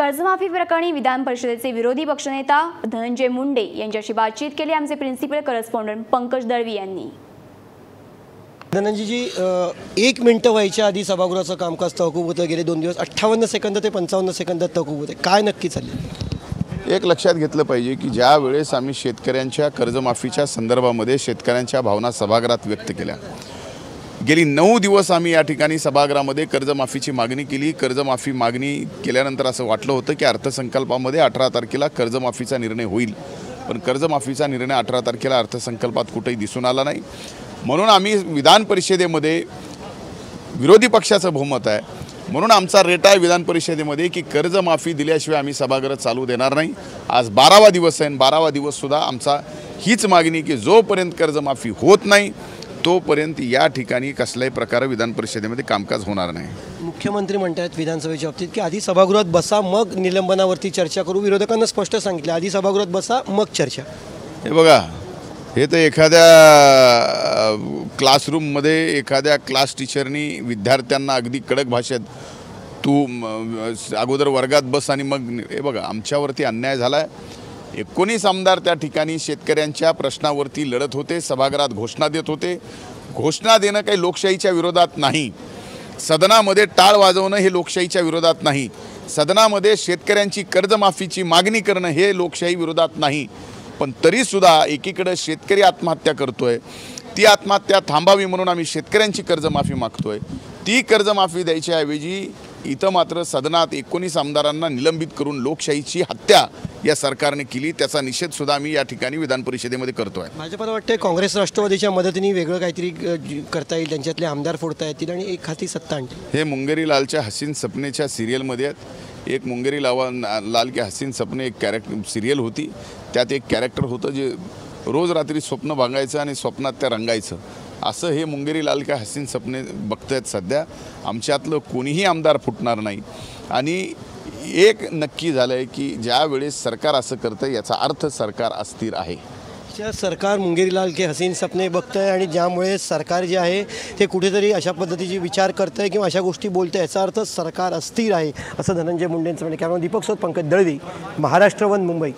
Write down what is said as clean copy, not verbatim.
कर्जमाफी प्रकरणी विधान परिषदेचे विरोधी पक्षनेता धनंजय मुंडे यांच्याशी बातचीत केली आमचे प्रिन्सिपल करस्पॉन्डंट पंकज दळवी यांनी। धनंजयजी, 1 मिनिट व्हायच्या आधी सभागृहाचं कामकाज तहकूब होतं। गेले 2 दिवस 58 सेकंद ते 55 सेकंदात तहकूब होते। काय नक्की चालले? एक लक्षात घेतलं पाहिजे की ज्या वेळेस आम्ही शेतकऱ्यांच्या कर्जमाफीच्या संदर्भामध्ये शेतकऱ्यांच्या भावना सभागृहात व्यक्त केल्या, गेली 9 दिवस आम्ही या ठिकाणी सभागृहामध्ये कर्जमाफीची मागणी केली। कर्जमाफी मागणी केल्यानंतर असं वाटलं होतं की अर्थसंकल्पामध्ये 18 तारखेला कर्जमाफीचा निर्णय होईल, पण कर्जमाफीचा निर्णय 18 तारखेला अर्थसंकल्पात कुठेही दिसून आला नाही। म्हणून आम्ही विधान परिषदेमध्ये विरोधी पक्षाचं बहुमत आहे म्हणून आमचा रेट आहे विधान परिषदेमध्ये की कर्जमाफी दिल्याशिवाय आम्ही सभागृह चालू देणार नाही। आज 12वा दिवस आहे, 12वा दिवससुद्धा आमचा हीच मागणी की जोपर्यंत कर्जमाफी होत नाही तोपर्यंत या ठिकाणी कसल्याही प्रकारे विधान परिषदेमध्ये कामकाज होणार नाही। मुख्यमंत्री म्हणतात विधानसभेच्या बाबतीत की आधी सभागृहात बसा मग निलंबनावरती चर्चा करू। विरोधकांना स्पष्ट सांगितलं आधी सभागृहात बसा मग चर्चा। हे बघा, हे तर एखाद्या क्लासरूममध्ये एखाद्या क्लास टीचरनी विद्यार्थ्यांना अगदी कडक भाषेत तू अगोदर वर्गात बस आणि मग, हे बघा आमच्यावरती अन्याय झाला आहे। 19 आमदार त्या ठिकाणी शेतकऱ्यांच्या प्रश्नावरती लढत होते, सभागृहात घोषणा देत होते। घोषणा देणं काही लोकशाहीच्या विरोधात नाही, सदनामध्ये टाळ वाजवणं हे लोकशाहीच्या विरोधात नाही, सदनामध्ये शेतकऱ्यांची कर्जमाफीची मागणी करणं हे लोकशाही विरोधात नाही। पण तरीसुद्धा एकीकडे शेतकरी आत्महत्या करतोय, ती आत्महत्या थांबावी म्हणून आम्ही शेतकऱ्यांची कर्जमाफी मागतोय। ती कर्जमाफी द्यायच्याऐवजी इथं मात्र सदनात 19 आमदारांना निलंबित करून लोकशाहीची हत्या या सरकारने केली, त्याचा निषेधसुद्धा आम्ही या ठिकाणी विधान परिषदेमध्ये करतोय। भाजपला वाटते काँग्रेस राष्ट्रवादीच्या मदतीने वेगळं काहीतरी करता येईल, त्यांच्यातले आमदार फोडता येतील आणि एक हाती सत्ता आणतील। हे मुंगेरी लालच्या हसीन सपनेच्या सिरियलमध्ये आहेत। एक मुंगेरी लाल के हसीन सपने एक सिरियल होती, त्यात एक कॅरेक्टर होतं जे रोज रात्री स्वप्न भांगायचं आणि स्वप्नात त्या रंगायचं। असं हे मुंगेरी लाल के हसीन सपने बघतायत सध्या। आमच्यातलं कोणीही आमदार फुटणार नाही आणि एक नक्की झालं आहे की ज्या वेळेस सरकार असं करतं याचा अर्थ सरकार अस्थिर आहे। सरकार मुंगेरी लाल के हसीन सपने बघतं आहे आणि ज्यामुळे सरकार जे आहे ते कुठेतरी अशा पद्धतीची विचार करतं आहे किंवा अशा गोष्टी बोलतं आहे, याचा अर्थ सरकार अस्थिर आहे असं धनंजय मुंडेंचं म्हणणं। त्यामुळे दीपक सोत, पंकज दळवी, महाराष्ट्र वन, मुंबई।